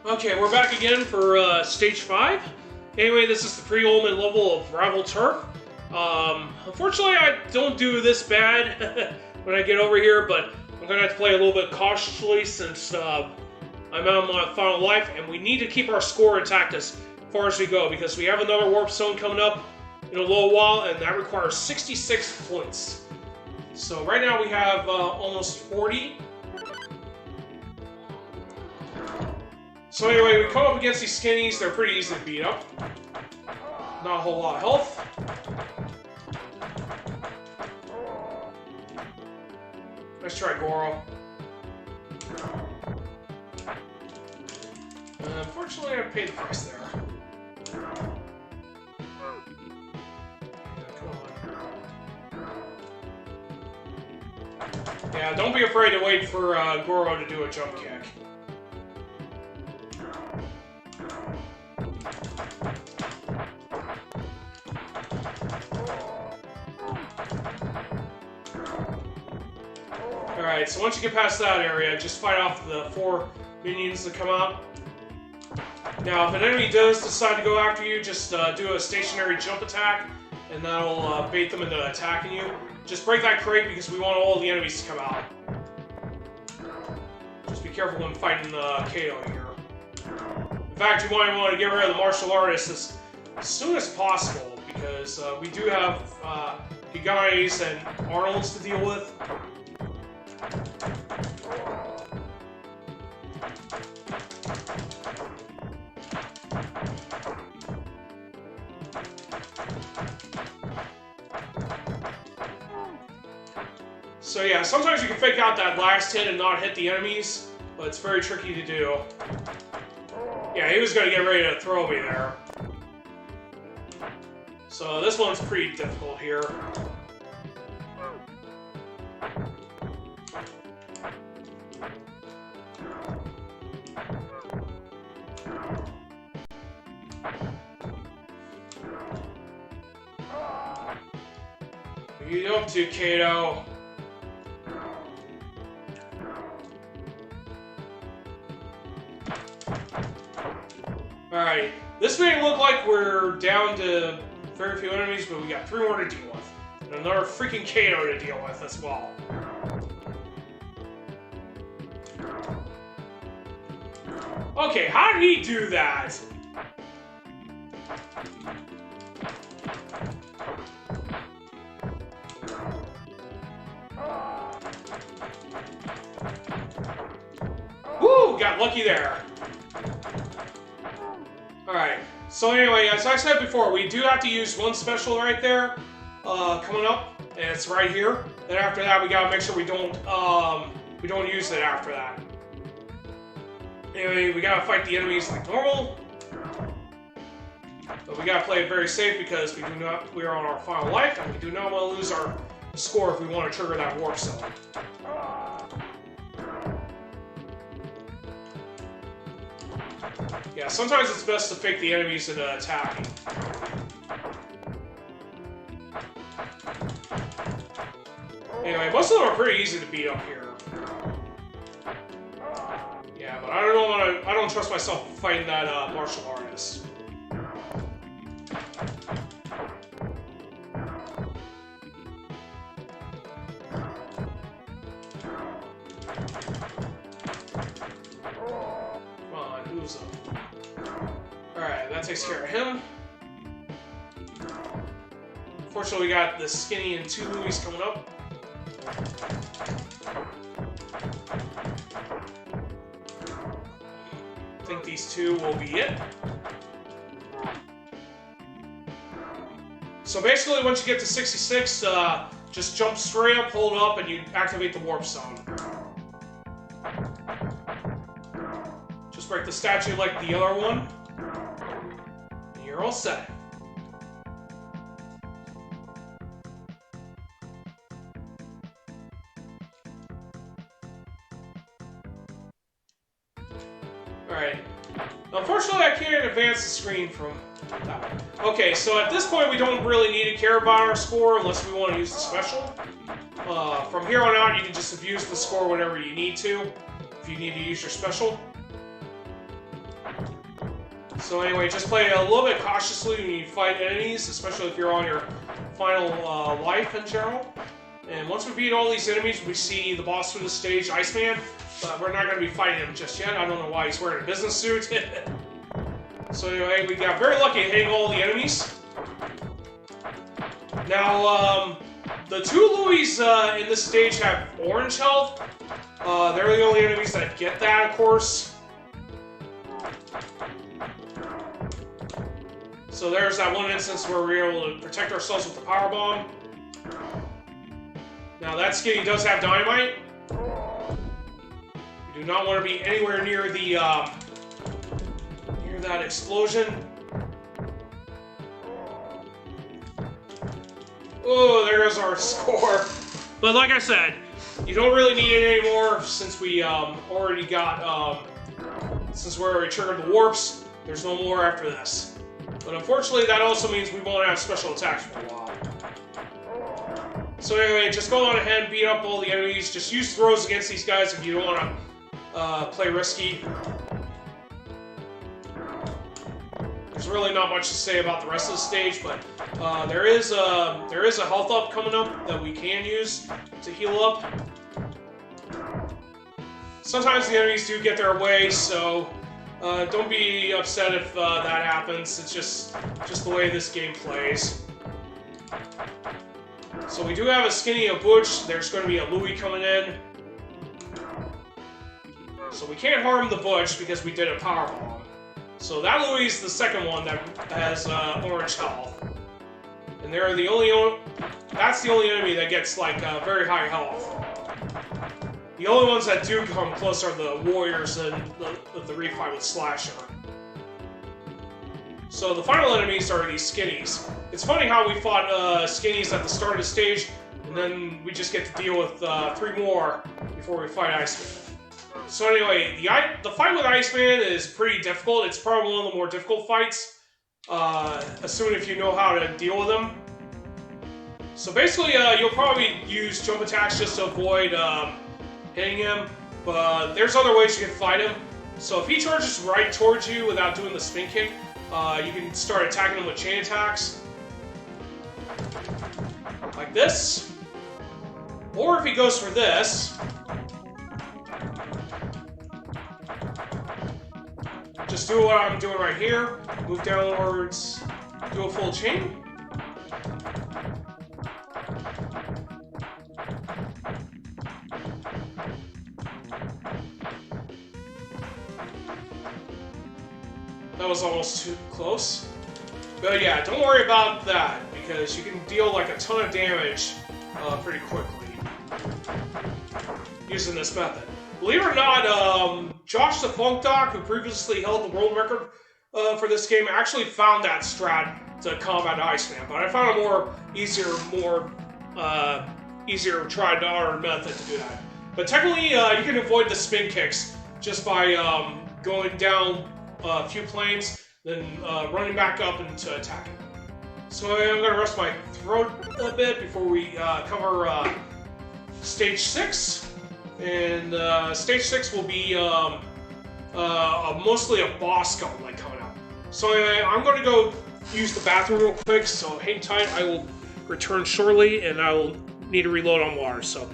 Okay, we're back again for stage 5. Anyway, this is the pre-ultimate level of Rival Turf. Unfortunately, I don't do this bad when I get over here, but I'm going to have to play a little bit cautiously since I'm on my final life, and we need to keep our score intact as far as we go, because we have another Warp Zone coming up in a little while, and that requires 66 points. So right now we have almost 40. So anyway, we come up against these skinnies. They're pretty easy to beat up. Not a whole lot of health. Let's try Goro. Unfortunately, I paid the price there. Yeah, don't be afraid to wait for Goro to do a jump kick. Alright, so once you get past that area, just fight off the 4 minions that come out. Now, if an enemy does decide to go after you, just do a stationary jump attack, and that'll bait them into attacking you. Just break that crate because we want all the enemies to come out. Just be careful when fighting Kato here. In fact, you might want to get rid of the martial artists as soon as possible, because we do have Higanes and Arnolds to deal with. So yeah, sometimes you can fake out that last hit and not hit the enemies, but it's very tricky to do. Yeah, he was going to get ready to throw me there. So this one's pretty difficult here. What are you up to, Kato? Alright, this may look like we're down to very few enemies, but we got 3 more to deal with. And another freaking Kato to deal with as well. Okay, how did he do that? Woo! Got lucky there. Alright, so anyway, as I said before, we do have to use one special right there, coming up, and it's right here. Then after that, we gotta make sure we don't use it after that. Anyway, we gotta fight the enemies like normal, but we gotta play it very safe because we are on our final life, and we do not want to lose our score if we want to trigger that warp zone. Yeah, sometimes it's best to fake the enemies into attacking. Anyway, most of them are pretty easy to beat up here. Yeah, but I don't trust myself fighting that martial artist. Come on, who's up? Alright, that takes care of him. Fortunately, we got the Skinny and 2 movies coming up. I think these 2 will be it. So basically, once you get to 66, just jump straight up, hold up, and you activate the warp zone. Just break the statue like the other one. You're all set. Alright. Unfortunately, I can't advance the screen from that one. Okay, so at this point, we don't really need to care about our score unless we want to use the special. From here on out, you can just abuse the score whenever you need to, if you need to use your special. So anyway, just play a little bit cautiously when you fight enemies, especially if you're on your final life in general. And once we beat all these enemies, we see the boss for the stage, Iceman. But we're not going to be fighting him just yet. I don't know why he's wearing a business suit. So anyway, we got very lucky at hitting all the enemies. Now, the two Louis in this stage have orange health. They're the only enemies that get that, of course. So there's that one instance where we were able to protect ourselves with the power bomb. Now that skinny does have dynamite. You do not want to be anywhere near the near that explosion. Oh, there goes our score. But like I said, you don't really need it anymore since we already got since we already triggered the warps. There's no more after this. But unfortunately, that also means we won't have special attacks for a while. So anyway, just go on ahead and beat up all the enemies. Just use throws against these guys if you don't want to play risky. There's really not much to say about the rest of the stage, but there is a health up coming up that we can use to heal up. Sometimes the enemies do get their way, so don't be upset if that happens. It's just the way this game plays. So we do have a Skinny, a Butch. There's going to be a Louie coming in. So we can't harm the Butch because we did a power bomb. So that Louie is the second one that has orange health. And they're the only that's the only enemy that gets like very high health. The only ones that do come close are the warriors and the refight with Slasher. So the final enemies are these Skinnies. It's funny how we fought Skinnies at the start of the stage, and then we just get to deal with 3 more before we fight Iceman. So anyway, the fight with Iceman is pretty difficult. It's probably one of the more difficult fights, assuming if you know how to deal with him. So basically, you'll probably use jump attacks just to avoid hitting him, but there's other ways you can fight him. So if he charges right towards you without doing the spin kick, you can start attacking him with chain attacks. Like this. Or if he goes for this, just do what I'm doing right here. Move downwards, do a full chain. That was almost too close. But yeah, don't worry about that, because you can deal like a ton of damage pretty quickly using this method. Believe it or not, Josh the Funk Doc, who previously held the world record for this game, actually found that strat to combat Iceman, but I found a easier tried and error method to do that. But technically, you can avoid the spin kicks just by going down a few planes, then running back up into attacking. So I'm going to rest my throat a bit before we cover Stage 6. And Stage 6 will be mostly a boss gauntlet coming up. So anyway, I'm going to go use the bathroom real quick, so hang tight. I will return shortly, and I will need to reload on water. So